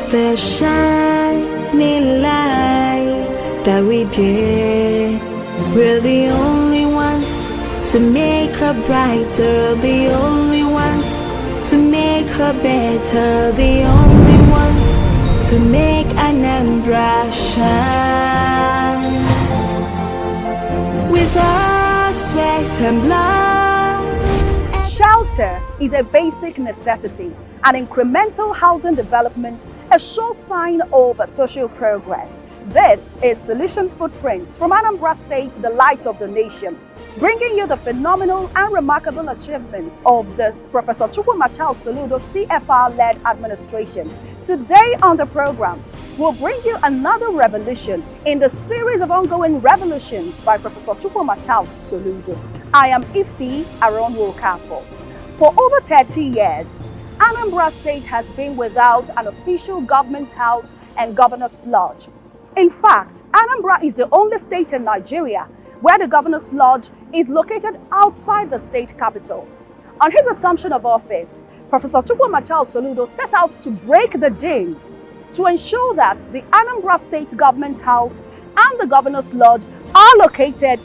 the shining light that we bear. We're the only ones to make her brighter, the only ones to make her better, the only ones to make Anambra shine. With our sweat and blood. Shelter is a basic necessity. An incremental housing development, a sure sign of social progress. This is Solution Footprints from Anambra State, the light of the nation, bringing you the phenomenal and remarkable achievements of the Professor Chukwuma Soludo CFR-led administration. Today on the program, we'll bring you another revolution in the series of ongoing revolutions by Professor Chukwuma Soludo. I am Ife Aaron Wilkafo. For over 30 years, Anambra State has been without an official government house and governor's lodge. In fact, Anambra is the only state in Nigeria where the governor's lodge is located outside the state capital. On his assumption of office, Professor Chukwuma Soludo set out to break the jinx to ensure that the Anambra State government house and the governor's lodge are located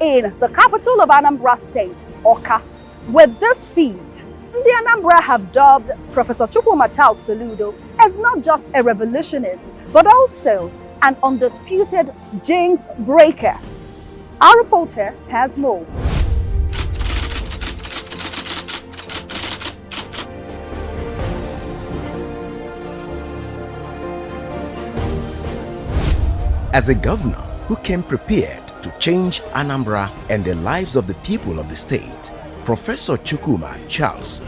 in the capital of Anambra State, Awka. With this feat, the Anambra have dubbed Professor Chukwuma Soludo as not just a revolutionist, but also an undisputed jinx breaker. Our reporter has more. As a governor who came prepared to change Anambra and the lives of the people of the state, Professor Chukwuma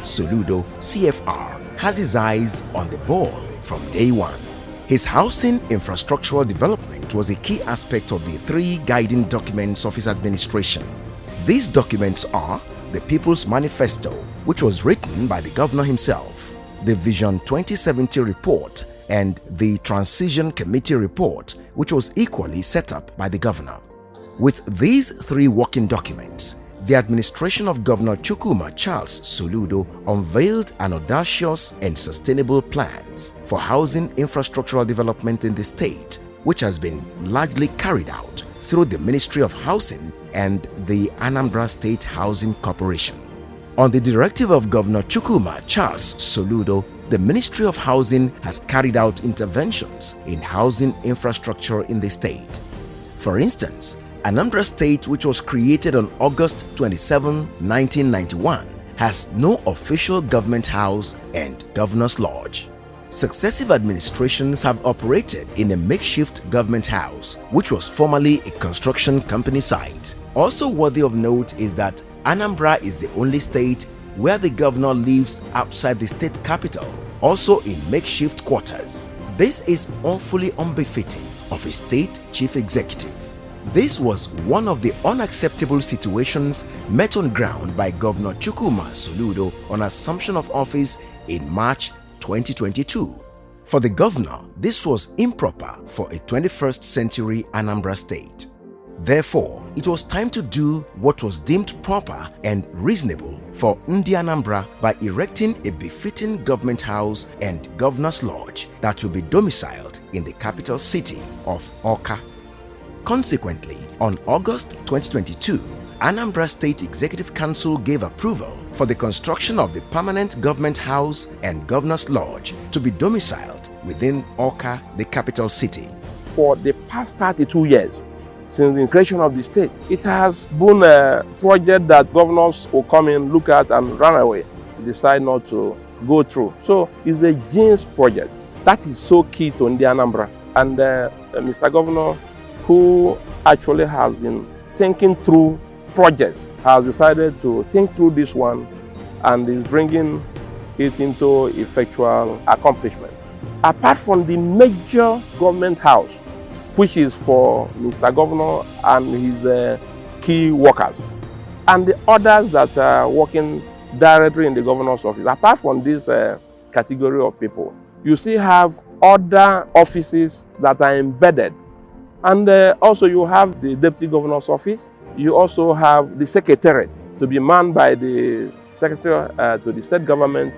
Soludo, CFR, has his eyes on the ball from day one. His housing infrastructural development was a key aspect of the three guiding documents of his administration. These documents are the People's Manifesto, which was written by the governor himself, the Vision 2070 report, and the Transition Committee report, which was equally set up by the governor. With these three working documents, the administration of Governor Chukwuma Soludo unveiled an audacious and sustainable plans for housing infrastructural development in the state, which has been largely carried out through the Ministry of Housing and the Anambra State Housing Corporation. On the directive of Governor Chukwuma Soludo, the Ministry of Housing has carried out interventions in housing infrastructure in the state. For instance, Anambra State, which was created on August 27, 1991, has no official government house and governor's lodge. Successive administrations have operated in a makeshift government house, which was formerly a construction company site. Also worthy of note is that Anambra is the only state where the governor lives outside the state capital, also in makeshift quarters. This is awfully unbefitting of a state chief executive. This was one of the unacceptable situations met on ground by Governor Chukwuma Soludo on assumption of office in March 2022. For the governor, this was improper for a 21st century Anambra State. Therefore, it was time to do what was deemed proper and reasonable for Ndi Anambra by erecting a befitting government house and governor's lodge that will be domiciled in the capital city of Awka. Consequently, on August 2022, Anambra State Executive Council gave approval for the construction of the permanent government house and governor's lodge to be domiciled within Awka, the capital city. For the past 32 years, since the creation of the state, it has been a project that governors will come in, look at and run away, decide not to go through. So it's a genius project that is so key to Ndi Anambra. And Mr. Governor, who actually has been thinking through projects, has decided to think through this one and is bringing it into effectual accomplishment. Apart from the major government house, which is for Mr. Governor and his key workers, and the others that are working directly in the governor's office, apart from this category of people, you still have other offices that are embedded. And also you have the Deputy Governor's Office. You also have the Secretariat to be manned by the Secretary to the State Government,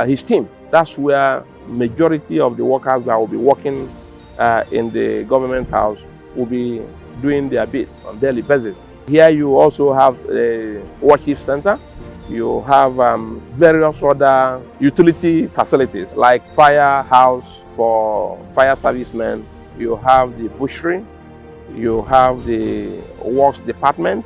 his team. That's where majority of the workers that will be working in the government house will be doing their bit on a daily basis. Here you also have a worship center. You have various other utility facilities like firehouse for fire servicemen. You have the butchery. You have the works department.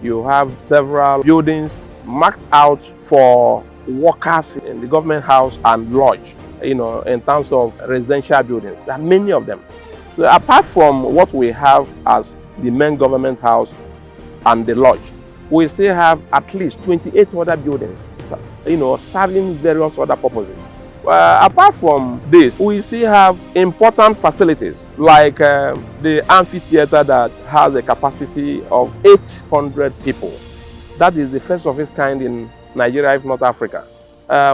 You have several buildings marked out for workers in the government house and lodge, in terms of residential buildings. There are many of them. So apart from what we have as the main government house and the lodge, we still have at least 28 other buildings, serving various other purposes. Apart from this, we still have important facilities like the amphitheater that has a capacity of 800 people. That is the first of its kind in Nigeria, if not Africa.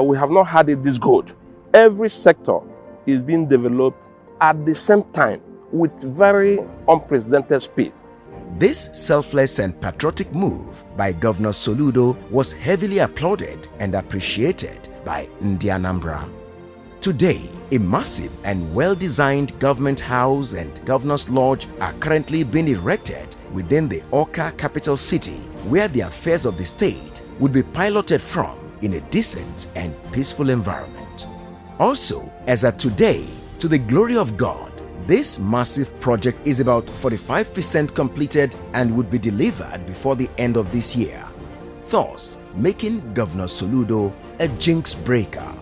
We have not had it this good. Every sector is being developed at the same time with very unprecedented speed. This selfless and patriotic move by Governor Soludo was heavily applauded and appreciated by Anambra. Today, a massive and well-designed government house and governor's lodge are currently being erected within the Awka capital city, where the affairs of the state would be piloted from in a decent and peaceful environment. Also, as at today, to the glory of God, this massive project is about 45% completed and would be delivered before the end of this year, thus making Governor Soludo a jinx breaker.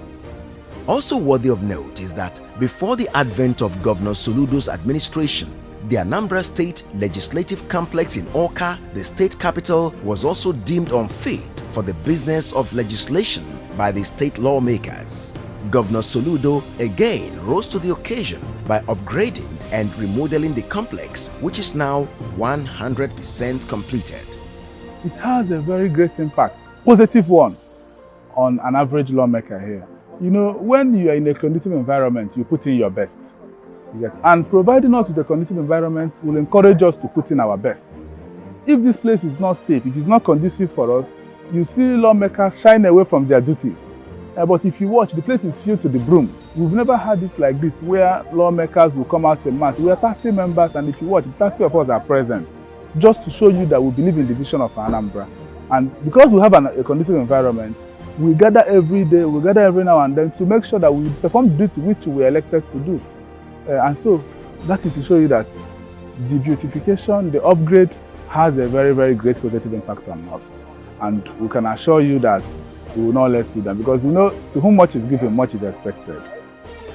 Also worthy of note is that before the advent of Governor Soludo's administration, the Anambra State Legislative Complex in Awka, the state capital, was also deemed unfit for the business of legislation by the state lawmakers. Governor Soludo again rose to the occasion by upgrading and remodeling the complex, which is now 100% completed. It has a very great impact, positive one, on an average lawmaker here. When you are in a conducive environment, you put in your best. And providing us with a conducive environment will encourage us to put in our best. If this place is not safe, it is not conducive for us, you see lawmakers shine away from their duties. But if you watch, the place is filled to the brim. We've never had it like this, where lawmakers will come out en masse. We are 30 members, and if you watch, 30 of us are present, just to show you that we believe in the vision of Anambra. And because we have a conducive environment, we gather every day, we gather every now and then to make sure that we perform the duty which we are elected to do. And so, that is to show you that the beautification, the upgrade, has a very, very great positive impact on us. And we can assure you that we will not let you down, because to whom much is given, much is expected.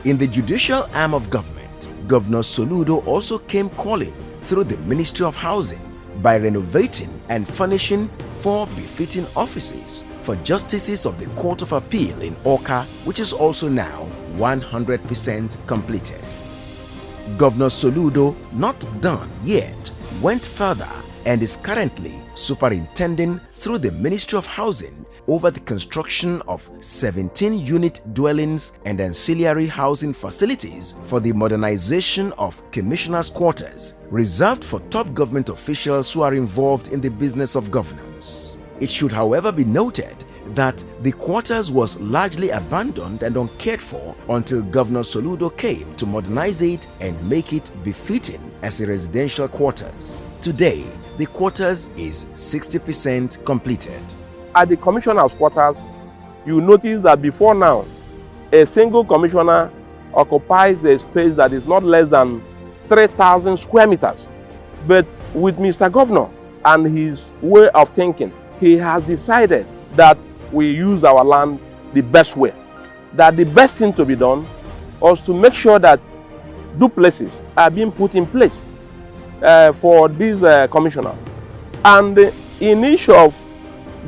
In the judicial arm of government, Governor Soludo also came calling through the Ministry of Housing by renovating and furnishing 4 befitting offices for justices of the Court of Appeal in Awka, which is also now 100% completed. Governor Soludo, not done yet, went further and is currently superintending through the Ministry of Housing over the construction of 17-unit dwellings and ancillary housing facilities for the modernization of commissioners' quarters, reserved for top government officials who are involved in the business of governance. It should, however, be noted that the quarters was largely abandoned and uncared for until Governor Soludo came to modernize it and make it befitting as a residential quarters. Today, the quarters is 60% completed. At the commissioner's quarters, you notice that before now, a single commissioner occupies a space that is not less than 3,000 square meters. But with Mr. Governor and his way of thinking, he has decided that we use our land the best way. That the best thing to be done was to make sure that duplexes are being put in place for these commissioners. And in each of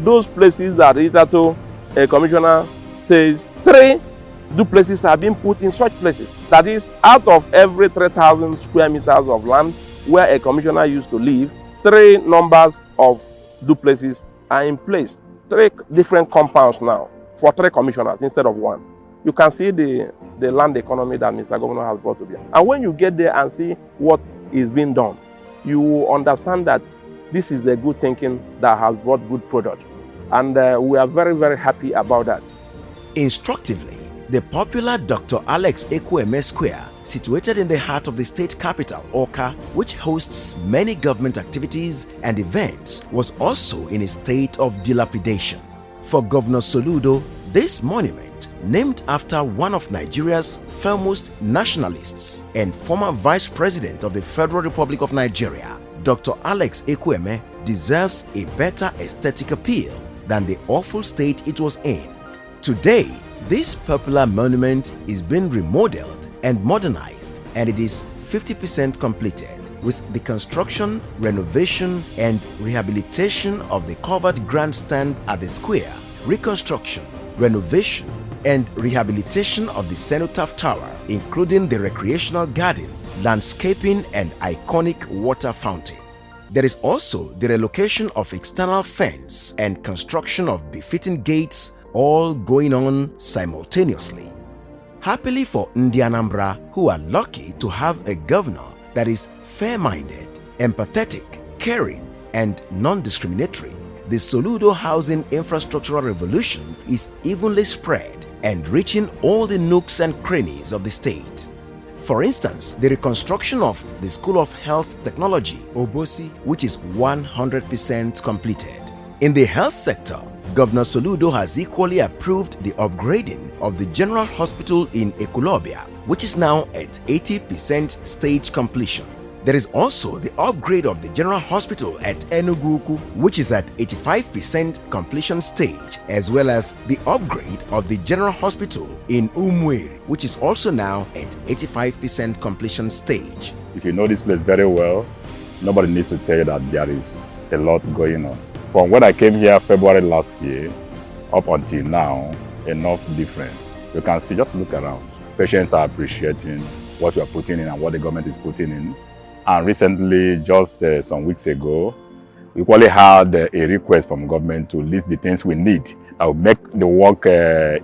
those places that hitherto a commissioner stays, 3 duplexes have been put in such places. That is, out of every 3,000 square meters of land where a commissioner used to live, 3 numbers of duplexes are in place. 3 different compounds now for 3 commissioners instead of 1. You can see the land economy that Mr. Governor has brought to bear. And when you get there and see what is being done, you will understand that this is the good thinking that has brought good product. And we are very, very happy about that. Instructively, The popular Dr. Alex Ekwueme Square, situated in the heart of the state capital, Awka, which hosts many government activities and events, was also in a state of dilapidation. For Governor Soludo, this monument, named after one of Nigeria's foremost nationalists and former Vice President of the Federal Republic of Nigeria, Dr. Alex Ekwueme, deserves a better aesthetic appeal than the awful state it was in. Today, this popular monument is being remodeled and modernized, and it is 50% completed, with the construction, renovation and rehabilitation of the covered grandstand at the square, reconstruction, renovation and rehabilitation of the cenotaph tower, including the recreational garden, landscaping and iconic water fountain. There is also the relocation of external fence and construction of befitting gates, all going on simultaneously. Happily for Anambra, who are lucky to have a governor that is fair-minded, empathetic, caring and non-discriminatory, the Soludo housing infrastructural revolution is evenly spread and reaching all the nooks and crannies of the state. For instance, the reconstruction of the School of Health Technology, Obosi, which is 100% completed. In the health sector, Governor Soludo has equally approved the upgrading of the General Hospital in Ekulobia, which is now at 80% stage completion. There is also the upgrade of the General Hospital at Enugu, which is at 85% completion stage, as well as the upgrade of the General Hospital in Umweri, which is also now at 85% completion stage. If you know this place very well, nobody needs to tell you that there is a lot going on. From when I came here February last year, up until now, enough difference. You can see, just look around. Patients are appreciating what we are putting in and what the government is putting in. And recently, just some weeks ago, we equally had a request from government to list the things we need that will make the work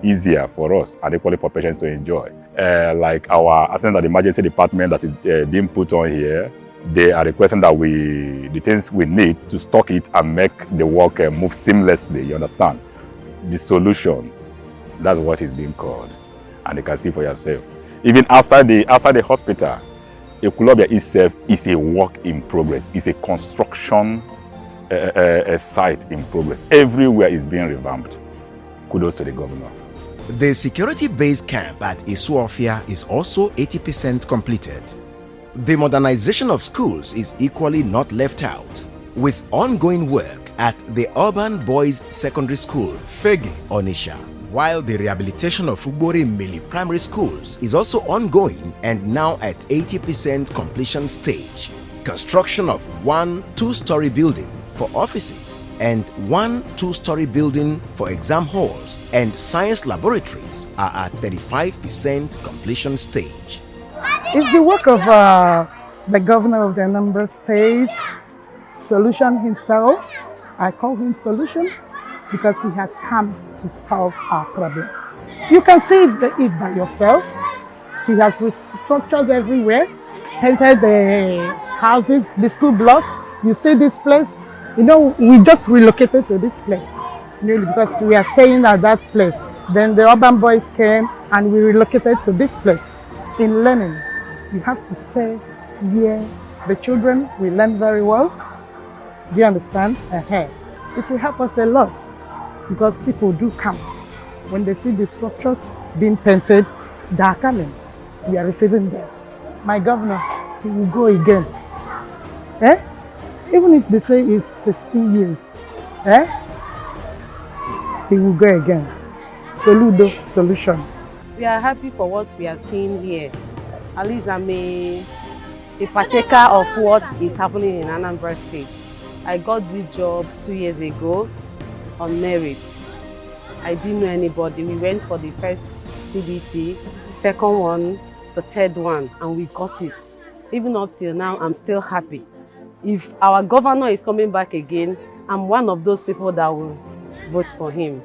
easier for us and equally for patients to enjoy. Like our assistant at the emergency department that is being put on here, they are requesting that the things we need to stock it and make the work move seamlessly, you understand? The solution, that's what is being called. And you can see for yourself. Even outside the hospital, Ekulobia itself is a work in progress. It's a construction site in progress. Everywhere is being revamped. Kudos to the governor. The security base camp at Isuofia is also 80% completed. The modernization of schools is equally not left out, with ongoing work at the Urban Boys Secondary School, Fege, Onisha, while the rehabilitation of Ugbori Mili Primary Schools is also ongoing and now at 80% completion stage. Construction of one 2-story building for offices and one 2-story building for exam halls and science laboratories are at 35% completion stage. It's the work of the governor of the Anambra State, Solution himself. I call him Solution because he has come to solve our problems. You can see it by yourself. He has restructured everywhere, painted the houses, the school block. You see this place, you know, we just relocated to this place, really, because we are staying at that place. Then the urban boys came and we relocated to this place. In learning, you have to stay where the children will learn very well. Do you understand? It will help us a lot because people do come. When they see the structures being painted, they are coming. We are receiving them. My governor, he will go again. Even if the say is 16 years, he will go again. Soludo, Solution. We are happy for what we are seeing here. At least I'm a partaker of what is happening in Anambra State. I got this job 2 years ago on merit. I didn't know anybody. We went for the first CBT, second one, the third one, and we got it. Even up till now, I'm still happy. If our governor is coming back again, I'm one of those people that will vote for him.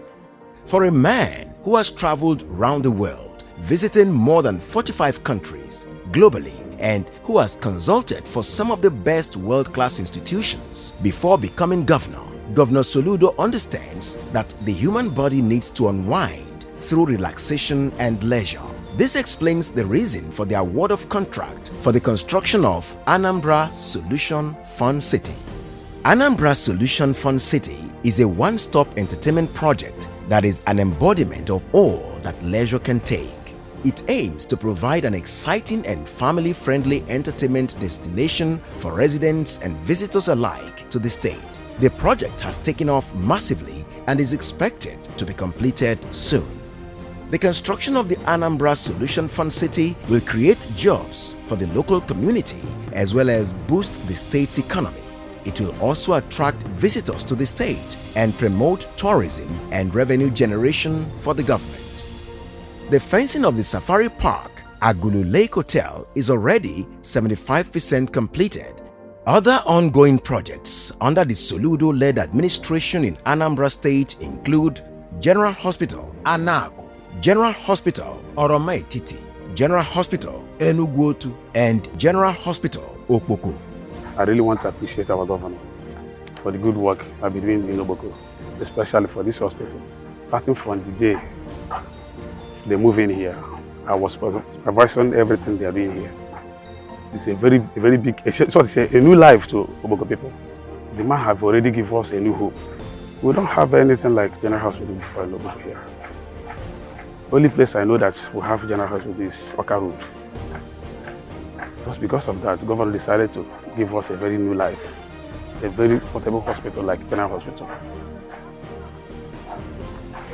For a man who has traveled around the world, visiting more than 45 countries globally, and who has consulted for some of the best world-class institutions before becoming governor, Governor Soludo understands that the human body needs to unwind through relaxation and leisure. This explains the reason for the award of contract for the construction of Anambra Solution Fun City. Anambra Solution Fun City is a one-stop entertainment project that is an embodiment of all that leisure can take. It aims to provide an exciting and family-friendly entertainment destination for residents and visitors alike to the state. The project has taken off massively and is expected to be completed soon. The construction of the Anambra Solution Fund City will create jobs for the local community as well as boost the state's economy. It will also attract visitors to the state and promote tourism and revenue generation for the government. The fencing of the Safari Park, Agulu Lake Hotel, is already 75% completed. Other ongoing projects under the Soludo-led administration in Anambra State include General Hospital, Anagu, General Hospital, Oromaetiti, General Hospital, Enugu-Otu, and General Hospital, Okpoko. I really want to appreciate our governor for the good work I've been doing in Oboko, especially for this hospital. Starting from the day they move in here, I was supervising everything they are doing here. It's a very big, so it's a new life to Oboko people. The man have already given us a new hope. We don't have anything like General Hospital before in Oboko here. The only place I know that we have General Hospital is Oka Road. Just because of that, the governor decided to give us a very new life, a very portable hospital like General Hospital.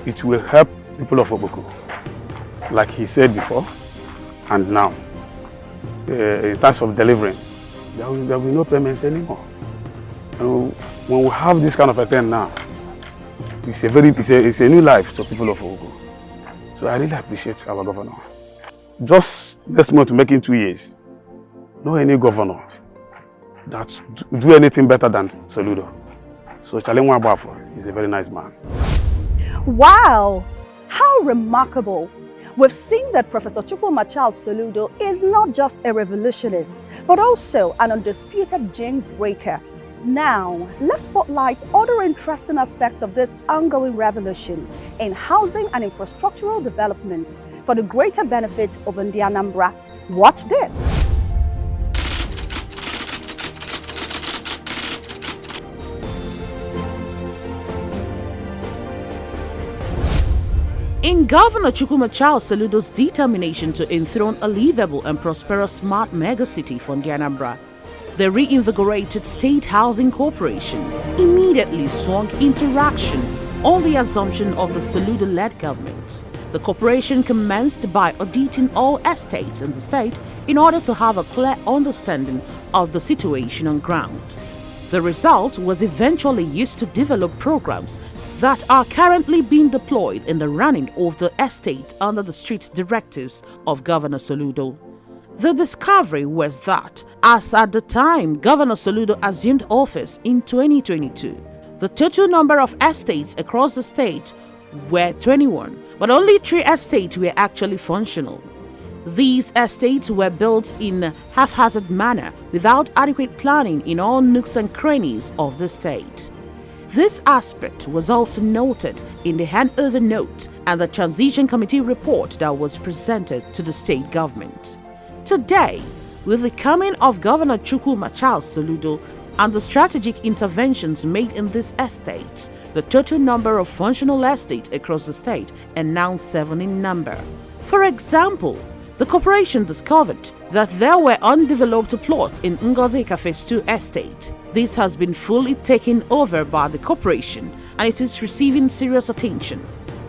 It will help people of Oboko, like he said before, and now. In terms of delivering, there will be no payments anymore. And when we have this kind of a thing now, it's a new life to people of Ogo. So I really appreciate our governor. Just this month to make it 2 years, no any governor that do anything better than Soludo. So Chalenwa Bafo is a very nice man. Wow, how remarkable. We've seen that Professor Chukwuma Soludo is not just a revolutionist, but also an undisputed James breaker. Now, let's spotlight other interesting aspects of this ongoing revolution in housing and infrastructural development for the greater benefit of the Anambra. Watch this. In Governor Chukwuma Soludo's determination to enthrone a livable and prosperous smart megacity for Anambra, the reinvigorated State Housing Corporation immediately swung into action on the assumption of the Soludo-led government. The corporation commenced by auditing all estates in the state in order to have a clear understanding of the situation on ground. The result was eventually used to develop programs that are currently being deployed in the running of the estate under the strict directives of Governor Soludo. The discovery was that, as at the time Governor Soludo assumed office in 2022, the total number of estates across the state were 21, but only 3 estates were actually functional. These estates were built in a haphazard manner without adequate planning in all nooks and crannies of the state. This aspect was also noted in the handover note and the Transition Committee report that was presented to the state government. Today, with the coming of Governor Chukwuma Soludo and the strategic interventions made in this estate, the total number of functional estates across the state are now 7 in number. For example, the corporation discovered that there were undeveloped plots in Ngozika Phase 2 estate. This has been fully taken over by the corporation and it is receiving serious attention.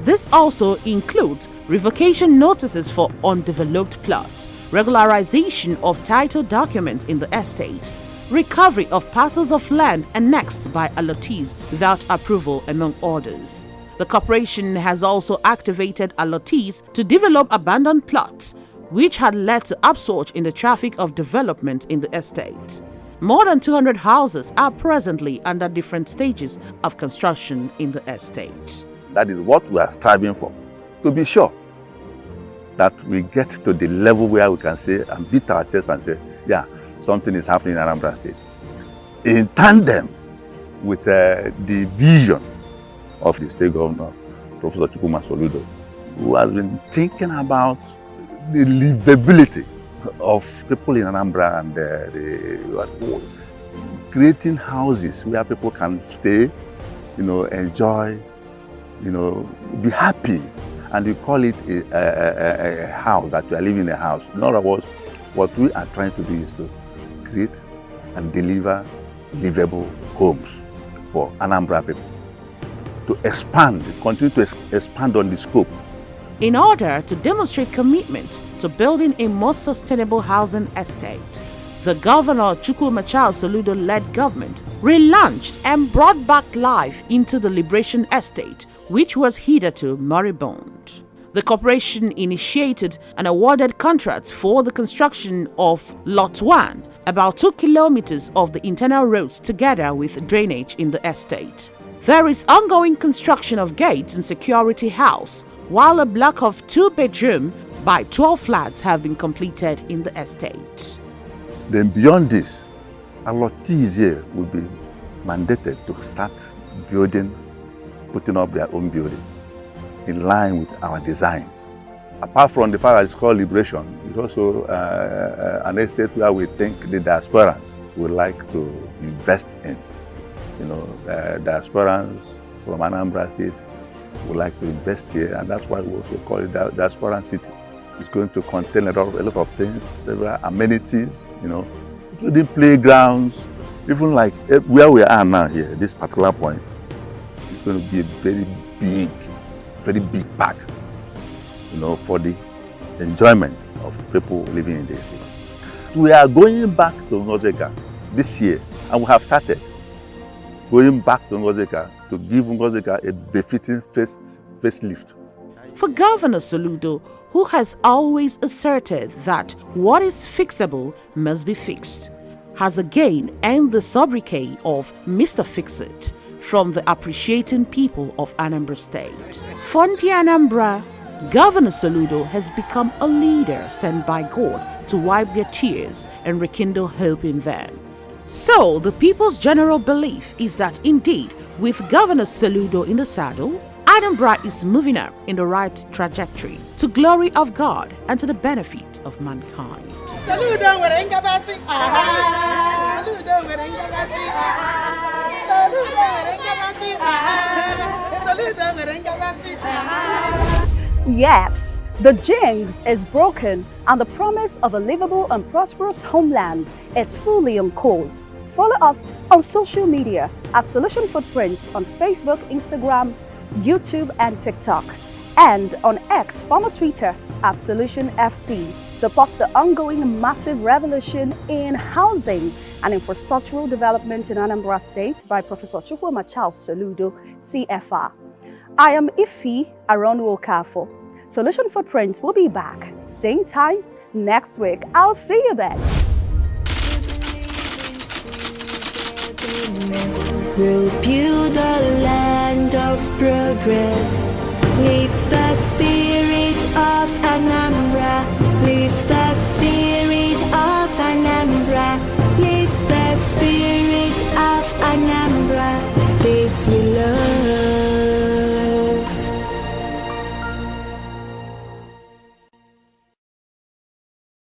This also includes revocation notices for undeveloped plots, regularization of title documents in the estate, recovery of parcels of land annexed by allottees without approval, among others. The corporation has also activated allottees to develop abandoned plots, which had led to upsurge in the traffic of development in the estate. More than 200 houses are presently under different stages of construction in the estate. That is what we are striving for, to be sure that we get to the level where we can say and beat our chest and say, yeah, something is happening in Anambra State. In tandem with the vision of the state governor, Professor Chukwuma Soludo, who has been thinking about the livability of people in Anambra and creating houses where people can stay, enjoy, be happy. And you call it a house, that you are living in a house. In other words, what we are trying to do is to create and deliver livable homes for Anambra people. To expand, continue to expand on the scope. In order to demonstrate commitment to building a more sustainable housing estate, the Governor Chukwuma Soludo-led government relaunched and brought back life into the Liberation Estate, which was hitherto moribund. The corporation initiated and awarded contracts for the construction of Lot 1, about 2 kilometers of the internal roads together with drainage in the estate. There is ongoing construction of gates and security house, while a block of 2-bedroom by 12 flats have been completed in the estate. Then beyond this, allottees here will be mandated to start building, putting up their own building in line with our designs. Apart from the fact that it's called Liberation, it's also an estate where we think the diasporans would like to invest in. Diasporans from Anambra State would like to invest here, and that's why we also call it Diaspora City. It's going to contain a lot of things, several amenities, including playgrounds, even like where we are now here, this particular point. It's going to be a very big park, for the enjoyment of people living in this city. We are going back to Ngozeka this year, and we have started going back to Ngozeka to give Ngozeka a befitting facelift. For Governor Soludo, who has always asserted that what is fixable must be fixed, has again earned the sobriquet of Mr. Fix-It from the appreciating people of Anambra State. For Anambra, Governor Soludo has become a leader sent by God to wipe their tears and rekindle hope in them. So, the people's general belief is that indeed, with Governor Soludo in the saddle, Anambra is moving up in the right trajectory to glory of God and to the benefit of mankind. Yes, the jinx is broken and the promise of a livable and prosperous homeland is fully on course. Follow us on social media at Solution Footprints on Facebook, Instagram, YouTube and TikTok, and on X, former Twitter, at Solution FD. Support the ongoing massive revolution in housing and infrastructural development in Anambra State by Professor Chukwuma Soludo, CFR. I am Ifi Aronwo-Kafo. Solution Footprints will be back same time next week. I'll see you then. We'll build a land of progress with the spirit of Anambra.